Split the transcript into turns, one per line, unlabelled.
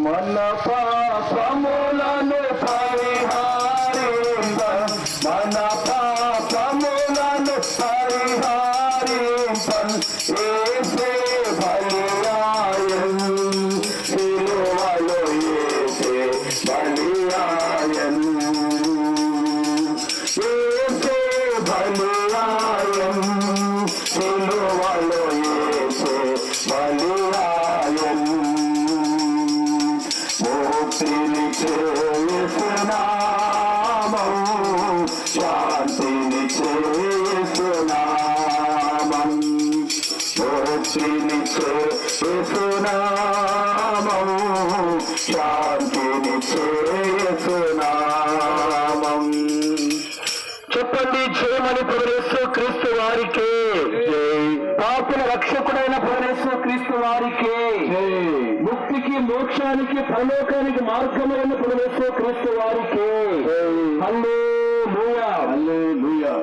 మన పాపములను పరిహారింప, మన పాపములను పరిహారింప యేసే బలియాయన్, సిలువలో యేసే బలియాయన్, యేసే బలియాయన్, సిలువలో యేసే బలియాయన్. ముక్తినిచ్చే యేసు నామం, శాంతినిచ్చే యేసు నామం, ముక్తినిచ్చే యేసు నామం, శాంతినిచ్చే యేసు నామం. చెప్పండి, జయమని ప్రభుయేసు క్రీస్తు వారికి, పాపుల రక్షకుడైన ప్రభుయేసు క్రీస్తు వారికి, ముక్తికి మోక్షానికి పరలోకానికి మార్గమైన ప్రభుయేసు క్రీస్తు వారికి. హల్లెలూయా, హల్లెలూయా.